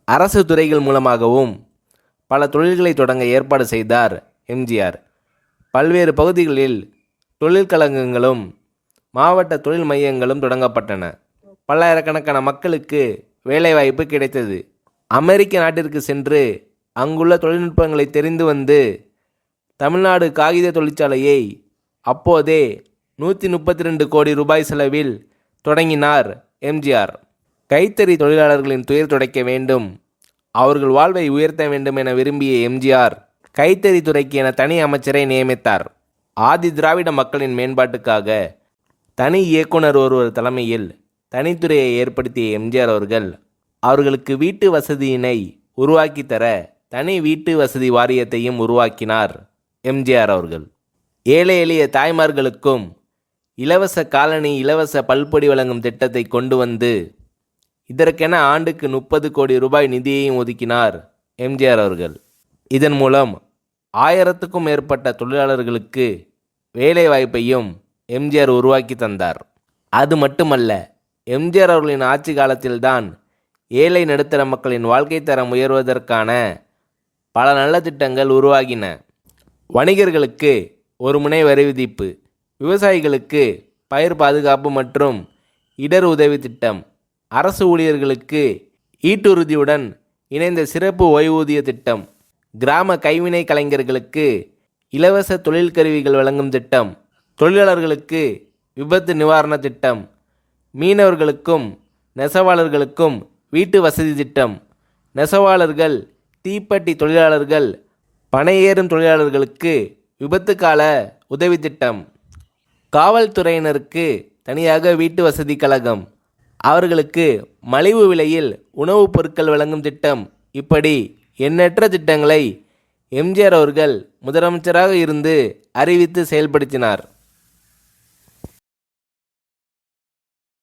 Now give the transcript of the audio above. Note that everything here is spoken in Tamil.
அரசு துறைகள் மூலமாகவும் பல தொழில்களை தொடங்க ஏற்பாடு செய்தார் எம்ஜிஆர். பல்வேறு பகுதிகளில் தொழிற்கழகங்களும் மாவட்ட தொழில் மையங்களும் தொடங்கப்பட்டன. பல்லாயிரக்கணக்கான மக்களுக்கு வேலைவாய்ப்பு கிடைத்தது. அமெரிக்க நாட்டிற்கு சென்று அங்குள்ள தொழில்நுட்பங்களை தெரிந்து வந்து தமிழ்நாடு காகித தொழிற்சாலையை அப்போதே 132 கோடி ரூபாய் செலவில் தொடங்கினார் எம்ஜிஆர். கைத்தறி தொழிலாளர்களின் துயர் துடைக்க வேண்டும், அவர்கள் வாழ்வை உயர்த்த வேண்டும் என விரும்பிய எம்ஜிஆர் கைத்தறி துறைக்கு என தனி அமைச்சரை நியமித்தார். ஆதி திராவிட மக்களின் மேம்பாட்டுக்காக தனி இயக்குனர் ஒருவர் தலைமையில் தனித்துறையை ஏற்படுத்திய எம்ஜிஆர் அவர்களுக்கு வீட்டு வசதியினை உருவாக்கி தர தனி வீட்டு வசதி வாரியத்தையும் உருவாக்கினார் எம்ஜிஆர் அவர்கள். ஏழை எளிய தாய்மார்களுக்கும் இலவச காலணி, இலவச பல்பொடி வழங்கும் திட்டத்தை கொண்டு வந்து இதற்கென ஆண்டுக்கு 30 கோடி ரூபாய் நிதியையும் ஒதுக்கினார் எம்ஜிஆர் அவர்கள். இதன் மூலம் 1000க்கும் மேற்பட்ட தொழிலாளர்களுக்கு வேலை வாய்ப்பையும் எம்ஜிஆர் உருவாக்கி தந்தார். அது மட்டுமல்ல, எம்ஜிஆர் அவர்களின் ஆட்சி காலத்தில்தான் ஏழை நடுத்தர மக்களின் வாழ்க்கை தரம் உயர்வதற்கான பல நல்ல திட்டங்கள் உருவாகின. வணிகர்களுக்கு ஒரு முனை வரி விதிப்பு, விவசாயிகளுக்கு பயிர் பாதுகாப்பு மற்றும் இடர் உதவி திட்டம், அரசு ஊழியர்களுக்கு ஈட்டுறுதியுடன் இணைந்த சிறப்பு ஓய்வூதிய திட்டம், கிராம கைவினை கலைஞர்களுக்கு இலவச தொழில் கருவிகள் வழங்கும் திட்டம், தொழிலாளர்களுக்கு விபத்து நிவாரண திட்டம், மீனவர்களுக்கும் நெசவாளர்களுக்கும் வீட்டு வசதி திட்டம், நெசவாளர்கள், தீப்பெட்டி தொழிலாளர்கள், பனையேறும் தொழிலாளர்களுக்கு விபத்து கால உதவி திட்டம், காவல்துறையினருக்கு தனியாக வீட்டு வசதி கழகம், அவர்களுக்கு மலிவு விலையில் உணவுப் பொருட்கள் வழங்கும் திட்டம், இப்படி எண்ணற்ற திட்டங்களை எம்ஜிஆர் அவர்கள் முதலமைச்சராக இருந்து அறிவித்து செயல்படுத்தினார்.